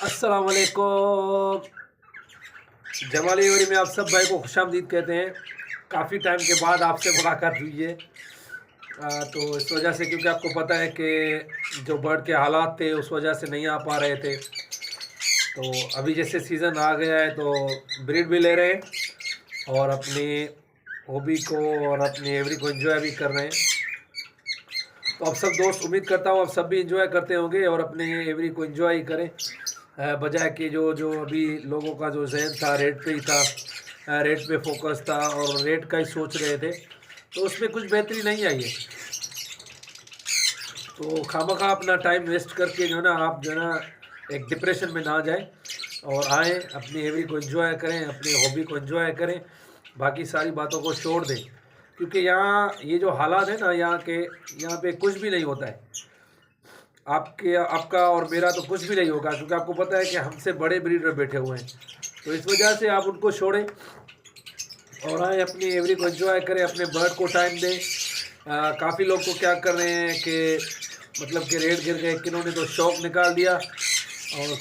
अस्सलाम वालेकुम। जमाली वरी में आप सब भाई को खुशामदीद कहते हैं। काफ़ी टाइम के बाद आपसे मुलाकात हुई है। तो इस वजह से, क्योंकि आपको पता है कि जो बर्ड के हालात थे उस वजह से नहीं आ पा रहे थे। तो अभी जैसे सीज़न आ गया है तो ब्रीड भी ले रहे हैं और अपनी हॉबी को और अपनी एवरी को एंजॉय भी कर रहे हैं। तो आप सब दोस्त, उम्मीद करता हूँ आप सब भी इंजॉय करते होंगे और अपने एवरी को एंजॉय ही करें। बजाय कि जो जो अभी लोगों का जो जहन था रेट पे ही था, रेट पे फोकस था और रेट का ही सोच रहे थे, तो उसमें कुछ बेहतरी नहीं आई है। तो खामखा अपना टाइम वेस्ट करके जो है ना, आप जो है ना एक डिप्रेशन में ना जाएं और आएँ, अपनी एवरी को एंजॉय करें, अपनी हॉबी को एंजॉय करें, बाकी सारी बातों को छोड़ दें। क्योंकि यहाँ ये जो हालात है ना यहाँ पे कुछ भी नहीं होता है। आपके आपका और मेरा तो कुछ भी नहीं होगा, क्योंकि आपको पता है कि हमसे बड़े ब्रीडर बैठे हुए हैं। तो इस वजह से आप उनको छोड़ें और आए, अपनी एवरी को एंजॉय करें, अपने बर्ड को टाइम दें। काफ़ी लोग तो क्या कर रहे हैं कि मतलब कि रेट गिर गए, किन्होंने तो शौक निकाल दिया और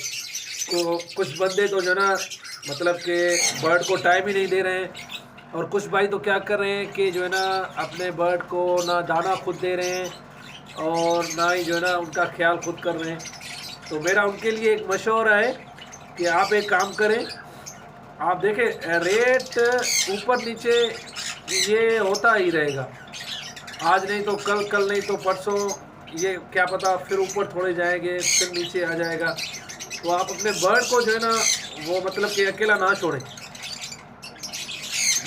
कुछ बंदे तो जो ना मतलब कि बर्ड को टाइम ही नहीं दे रहे हैं। और कुछ भाई तो क्या कर रहे हैं कि जो है ना अपने बर्ड को ना दाना खुद दे रहे हैं और ना ही जो है ना उनका ख्याल खुद कर रहे हैं। तो मेरा उनके लिए एक मशवरा है कि आप एक काम करें। आप देखें, रेट ऊपर नीचे ये होता ही रहेगा। आज नहीं तो कल, कल नहीं तो परसों, ये क्या पता फिर ऊपर थोड़े जाएंगे फिर नीचे आ जाएगा। तो आप अपने बर्ड को जो है ना वो मतलब कि अकेला ना छोड़ें।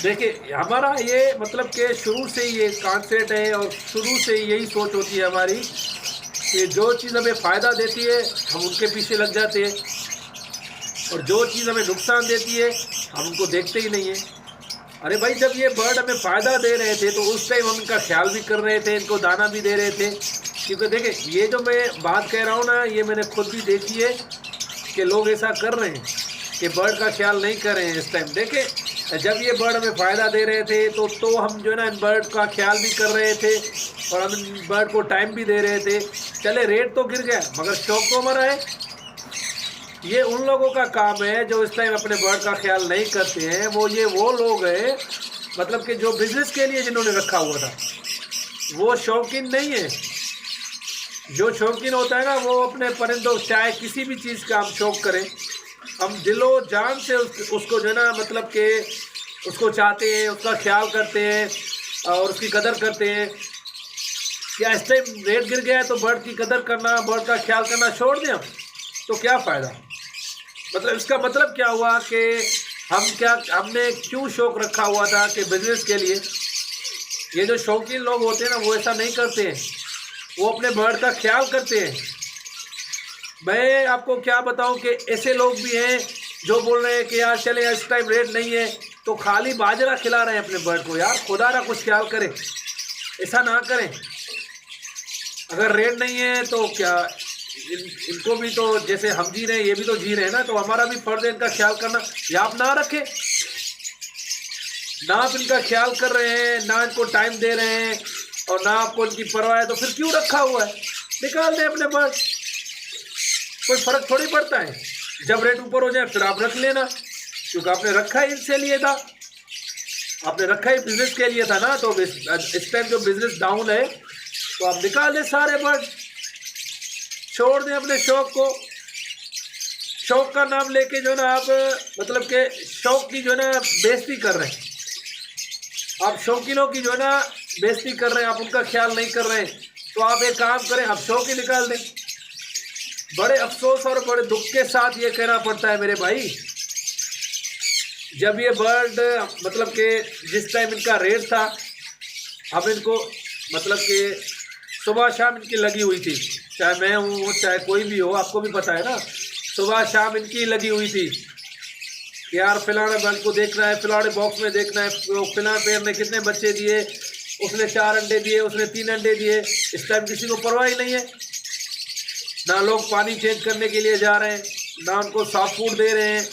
देखिए, हमारा ये मतलब कि शुरू से ही ये कॉन्सेप्ट है और शुरू से ही यही सोच होती है हमारी कि जो चीज़ हमें फ़ायदा देती है हम उनके पीछे लग जाते हैं और जो चीज़ हमें नुकसान देती है हम उनको देखते ही नहीं हैं। अरे भाई, जब ये बर्ड हमें फ़ायदा दे रहे थे तो उस टाइम हम इनका ख्याल भी कर रहे थे, इनको दाना भी दे रहे थे। क्योंकि देखिए, ये जो मैं बात कह रहा हूँ ना, ये मैंने खुद भी देखी है कि लोग ऐसा कर रहे हैं कि बर्ड का ख्याल नहीं कर रहे हैं इस टाइम। देखें, जब ये बर्ड हमें फ़ायदा दे रहे थे तो हम जो है ना इन बर्ड का ख्याल भी कर रहे थे और हम इन बर्ड को टाइम भी दे रहे थे। चले, रेट तो गिर गया मगर शौक तो हमारा है। ये उन लोगों का काम है जो इस टाइम अपने बर्ड का ख्याल नहीं करते हैं। वो लोग हैं मतलब कि जो बिजनेस के लिए जिन्होंने रखा हुआ था, वो शौकीन नहीं है। जो शौकीन होता है ना, वो अपने परिंदों, चाहे किसी भी चीज़ का हम शौक करें, हम दिलो जान से उसको जो है ना मतलब कि उसको चाहते हैं, उसका ख्याल करते हैं और उसकी कदर करते हैं। क्या इस टाइम रेट गिर गया है तो बर्ड की कदर करना, बर्ड का ख्याल करना छोड़ दें हम? तो क्या फ़ायदा? मतलब इसका मतलब क्या हुआ कि हमने क्यों शौक रखा हुआ था कि बिजनेस के लिए। ये जो शौकीन लोग होते हैं ना, वो ऐसा नहीं करते हैं, वो अपने बर्ड का ख्याल करते हैं। मैं आपको क्या बताऊं कि ऐसे लोग भी हैं जो बोल रहे हैं कि यार चले, इस टाइम रेट नहीं है तो खाली बाजरा खिला रहे हैं अपने बर्ड को। यार खुदा ना कुछ ख्याल करें, ऐसा ना करें। अगर रेट नहीं है तो क्या, इनको भी तो जैसे हम जी रहे हैं ये भी तो जी रहे हैं ना, तो हमारा भी फर्ज है इनका ख्याल करना। या आप ना रखें, ना आप इनका ख्याल कर रहे हैं, ना इनको टाइम दे रहे हैं और ना आपको इनकी परवाह है, तो फिर क्यों रखा हुआ है? निकाल दें अपने बर्ड, कोई फर्क थोड़ी पड़ता है। जब रेट ऊपर हो जाए फिर आप रख लेना, क्योंकि आपने रखा ही इससे लिए था, आपने रखा ही बिजनेस के लिए था ना। तो इस टाइम जो बिजनेस डाउन है तो आप निकाल दें सारे बर्ड, छोड़ दें अपने शौक को। शौक का नाम लेके जो है ना आप मतलब के शौक की जो है ना बेइज्जती कर रहे हैं। आप शौकीनों की जो है ना बेइज्जती कर रहे हैं, आप उनका ख्याल नहीं कर रहे हैं। तो आप एक काम करें, आप शौक ही निकाल दें। बड़े अफसोस और बड़े दुख के साथ ये कहना पड़ता है मेरे भाई, जब ये बर्ड मतलब कि जिस टाइम इनका रेट था, अब इनको मतलब कि सुबह शाम इनकी लगी हुई थी, चाहे मैं हूँ चाहे कोई भी हो, आपको भी पता है ना, सुबह शाम इनकी लगी हुई थी कि यार फिलाने बर्ड को देखना है, फिलाने बॉक्स में देखना है, फिलाने पेड़ ने कितने बच्चे दिए, उसने 4 अंडे दिए, उसने 3 अंडे दिए। इस टाइम किसी को परवाह ही नहीं है। ना लोग पानी चेंज करने के लिए जा रहे हैं, ना उनको सॉफ्ट फूड दे रहे हैं,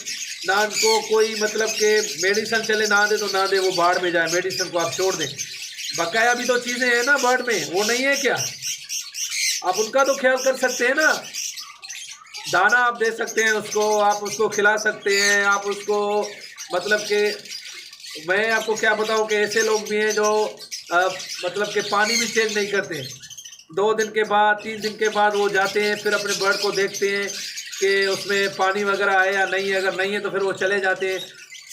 ना उनको कोई मतलब के मेडिसिन चले, ना दे तो ना दे, वो बाढ़ में जाए, मेडिसिन को आप छोड़ दें। बकाया भी तो चीज़ें हैं ना बर्ड में, वो नहीं है क्या? आप उनका तो ख्याल कर सकते हैं ना। दाना आप दे सकते हैं उसको, आप उसको खिला सकते हैं, आप उसको मतलब कि मैं आपको क्या बताऊं कि ऐसे लोग भी हैं जो मतलब कि पानी भी चेंज नहीं करते। 2 दिन के बाद 3 दिन के बाद वो जाते हैं, फिर अपने बर्ड को देखते हैं कि उसमें पानी वगैरह है या नहीं है। अगर नहीं है तो फिर वो चले जाते हैं,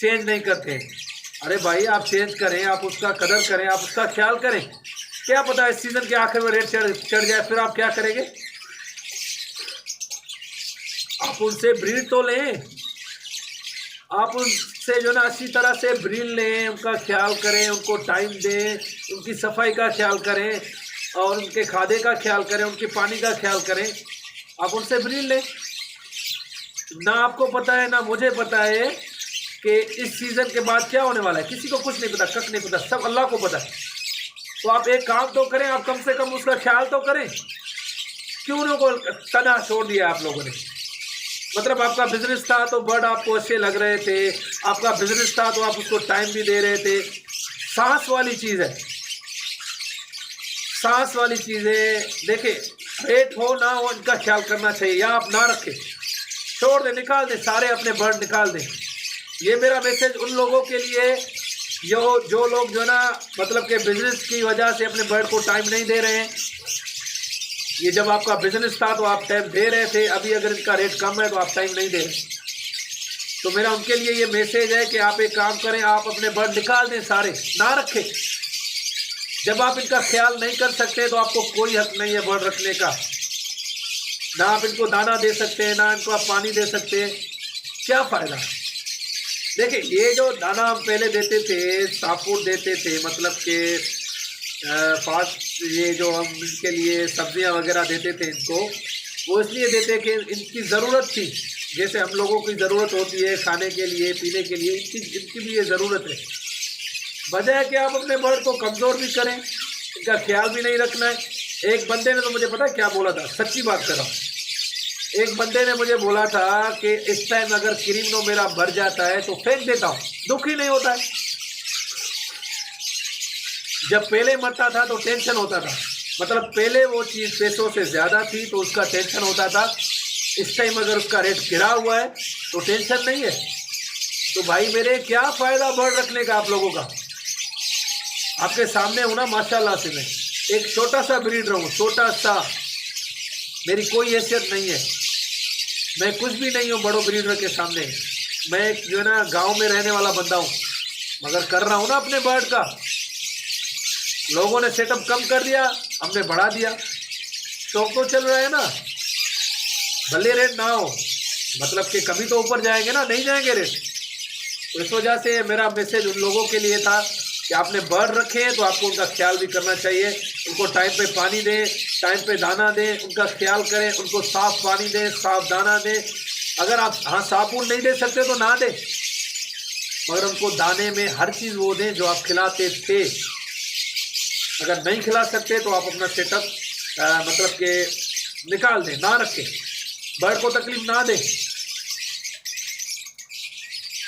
चेंज नहीं करते। अरे भाई आप चेंज करें, आप उसका कदर करें, आप उसका ख्याल करें। क्या पता इस सीज़न के आखिर में रेट चढ़ जाए, फिर आप क्या करेंगे? आप उनसे ब्रीड तो लें, आप उनसे जो ना अच्छी तरह से ब्रीड लें, उनका ख्याल करें, उनको टाइम दें, उनकी सफाई का ख्याल करें और उनके खाने का ख्याल करें, उनके पानी का ख्याल करें। आप उनसे ब्रीड लें। ना आपको पता है ना मुझे पता है कि इस सीज़न के बाद क्या होने वाला है, किसी को कुछ नहीं पता, कख नहीं पता, सब अल्लाह को पता है। तो आप एक काम तो करें, आप कम से कम उसका ख्याल तो करें। क्यों उनको तना छोड़ दिया आप लोगों ने? मतलब आपका बिजनेस था तो बर्ड आपको अच्छे लग रहे थे, आपका बिजनेस था तो आप उसको टाइम भी दे रहे थे। सांस वाली चीज़ है, सांस वाली चीज़ है। देखिए पेट हो ना हो इनका ख्याल करना चाहिए, या आप ना रखें, छोड़ दें, निकाल दें, सारे अपने बर्ड निकाल दें। ये मेरा मैसेज उन लोगों के लिए जो लोग जो ना मतलब के बिजनेस की वजह से अपने बर्ड को टाइम नहीं दे रहे हैं। ये जब आपका बिजनेस था तो आप टाइम दे रहे थे, अभी अगर इनका रेट कम है तो आप टाइम नहीं दे रहे। तो मेरा उनके लिए ये मैसेज है कि आप एक काम करें, आप अपने बर्ड निकाल दें, सारे ना रखें। जब आप इनका ख्याल नहीं कर सकते तो आपको कोई हक नहीं है बर्ड रखने का। ना आप इनको दाना दे सकते हैं, ना इनको आप पानी दे सकते हैं, क्या फ़ायदा? देखिए ये जो दाना हम पहले देते थे, सापुर देते थे, मतलब कि फास्ट ये जो हम इनके लिए सब्जियां वगैरह देते थे इनको, वो इसलिए देते कि इनकी ज़रूरत थी, जैसे हम लोगों की ज़रूरत होती है खाने के लिए, पीने के लिए, इनकी भी ये ज़रूरत है। वजह है कि आप अपने बर्ड को कमज़ोर भी करें, इनका ख्याल भी नहीं रखना है। एक बंदे ने तो मुझे पता है क्या बोला था, सच्ची बात कर रहा हूँ। एक बंदे ने मुझे बोला था कि इस टाइम अगर क्रीमनो मेरा भर जाता है तो फेंक देता हूँ, दुख ही नहीं होता है। जब पहले मरता था तो टेंशन होता था, मतलब पहले वो चीज़ पैसों से ज़्यादा थी तो उसका टेंशन होता था। इस टाइम अगर उसका रेट गिरा हुआ है तो टेंशन नहीं है। तो भाई मेरे क्या फ़ायदा बर्ड रखने का आप लोगों का? आपके सामने हूँ ना माशाल्लाह से, मैं एक छोटा सा ब्रीडर हूँ, छोटा सा, मेरी कोई हैसियत नहीं है, मैं कुछ भी नहीं हूँ बड़ों ब्रीडर के सामने। मैं एक जो है ना गाँव में रहने वाला बंदा हूँ, मगर कर रहा हूँ ना अपने बर्ड का। लोगों ने सेटअप कम कर दिया, हमने बढ़ा दिया, शौक तो चल रहा है ना। भले रेट ना हो, मतलब कि कभी तो ऊपर जाएंगे ना, नहीं जाएंगे रेट। तो इस वजह से मेरा मैसेज उन लोगों के लिए था कि आपने बर्ड रखे हैं तो आपको उनका ख्याल भी करना चाहिए। उनको टाइम पे पानी दें, टाइम पे दाना दें, उनका ख्याल करें, उनको साफ़ पानी दें, साफ़ दाना दें। अगर आप साबुन नहीं दे सकते तो ना दें, मगर उनको दाने में हर चीज़ वो दें जो आप खिलाते थे। अगर नहीं खिला सकते तो आप अपना सेटअप मतलब कि निकाल दें, ना रखें, बर्ड को तकलीफ ना दें।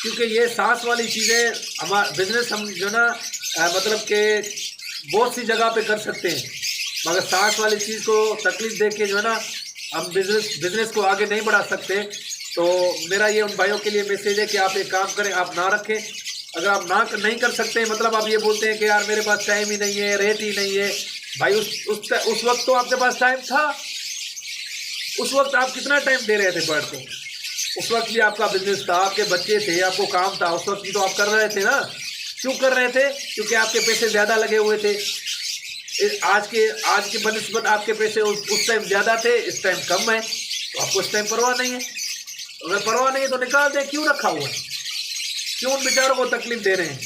क्योंकि ये सांस वाली चीज़ें हमारा बिजनेस हम जो ना मतलब कि बहुत सी जगह पे कर सकते हैं, मगर सांस वाली चीज़ को तकलीफ दे के जो है ना हम बिजनेस को आगे नहीं बढ़ा सकते। तो मेरा ये उन भाइयों के लिए मैसेज है कि आप एक काम करें, आप ना रखें। अगर आप ना नहीं कर सकते, मतलब आप ये बोलते हैं कि यार मेरे पास टाइम ही नहीं है, रेट ही नहीं है, भाई उस वक्त तो आपके पास टाइम था। उस वक्त आप कितना टाइम दे रहे थे बर्ड को? उस वक्त भी आपका बिजनेस था, आपके बच्चे थे, आपको काम था, उस वक्त भी तो आप कर रहे थे ना। क्यों कर रहे थे? क्योंकि आपके पैसे ज़्यादा लगे हुए थे। आज के बनस्पत आपके पैसे उस टाइम ज़्यादा थे, इस टाइम कम है, तो आपको इस टाइम परवाह नहीं है। अगर परवाह नहीं है तो निकाल दें, क्यों रखा हुआ है? क्यों उन बेचारों को तकलीफ दे रहे हैं?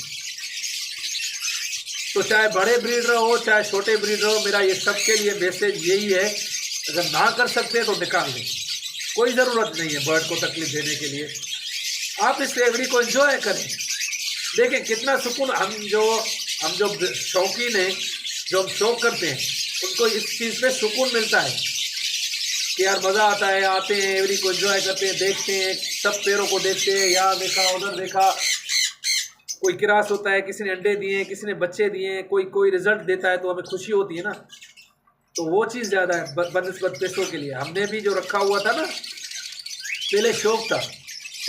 तो चाहे बड़े ब्रीडर हो चाहे छोटे ब्रीडर हो, मेरा ये सबके लिए मैसेज यही है, अगर ना कर सकते तो निकाल दें। कोई ज़रूरत नहीं है बर्ड को तकलीफ देने के लिए। आप इस एवरी को एंजॉय करें। देखें कितना सुकून, हम जो शौकीन हैं, जो हम शौक करते हैं, उनको इस चीज़ में सुकून मिलता है कि यार मज़ा आता है, आते हैं एवरी को एंजॉय करते हैं, देखते हैं, सब पेड़ों को देखते हैं, यहाँ देखा उधर देखा, कोई किरास होता है, किसी ने अंडे दिए, किसी ने बच्चे दिए, कोई रिजल्ट देता है तो हमें खुशी होती है ना। तो वो चीज़ ज़्यादा है बनस्पत पैसों के लिए। हमने भी जो रखा हुआ था ना, पहले शौक था,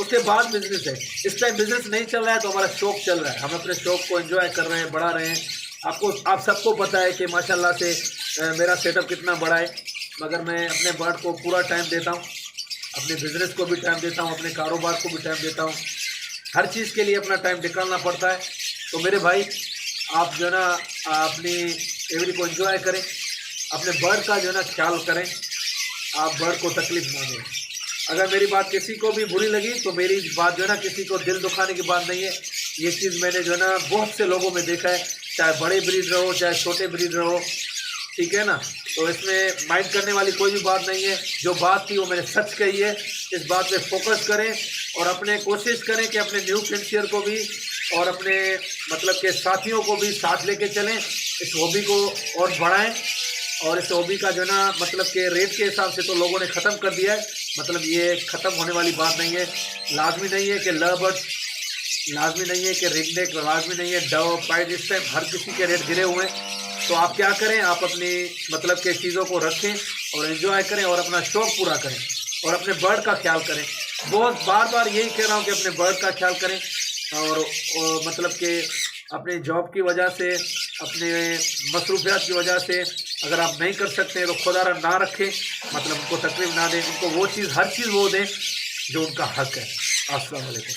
उसके बाद बिजनेस है। इस टाइम बिजनेस नहीं चल रहा है तो हमारा शौक चल रहा है, हम अपने शौक को एंजॉय कर रहे हैं, बढ़ा रहे हैं। आप सबको पता है कि माशाल्लाह से मेरा सेटअप कितना बड़ा है, मगर मैं अपने बर्ड को पूरा टाइम देता हूँ, अपने बिजनेस को भी टाइम देता हूँ, अपने कारोबार को भी टाइम देता हूँ। हर चीज़ के लिए अपना टाइम निकालना पड़ता है। तो मेरे भाई, आप जो है ना अपनी एवरी को एंजॉय करें, अपने बर्ड का जो है ना ख्याल करें, आप बर्ड को तकलीफ ना दें। अगर मेरी बात किसी को भी बुरी लगी तो मेरी बात जो है ना किसी को दिल दुखाने की बात नहीं है। ये चीज़ मैंने जो है ना बहुत से लोगों में देखा है, चाहे बड़े ब्रीड रहो चाहे छोटे ब्रीड रहो, ठीक है ना। तो इसमें माइंड करने वाली कोई भी बात नहीं है। जो बात थी वो मैंने सच कही है। इस बात पे फोकस करें और अपने कोशिश करें कि अपने न्यू फेंसियर को भी और अपने मतलब के साथियों को भी साथ लेके चलें, इस हॉबी को और बढ़ाएं। और इस हॉबी का जो है ना मतलब के रेट के हिसाब से तो लोगों ने ख़त्म कर दिया है, मतलब ये ख़त्म होने वाली बात नहीं है। लाजमी नहीं है कि लवबर्ड, लाजमी नहीं है कि रिंगनेक, लाजमी नहीं है डव पाइड, इस टाइम हर किसी के रेट गिरे हुए हैं। तो आप क्या करें, आप अपनी मतलब के चीज़ों को रखें और एंजॉय करें और अपना शौक़ पूरा करें और अपने बर्ड का ख्याल करें। बहुत बार बार यही कह रहा हूँ कि अपने बर्ड का ख्याल करें। और मतलब कि अपने जॉब की वजह से, अपने मसरूफियात की वजह से अगर आप नहीं कर सकते हैं तो खुदारा ना रखें, मतलब उनको तकलीफ ना दें, उनको वो चीज़, हर चीज़ वो दें जो उनका हक है। अस्सलाम वालेकुम।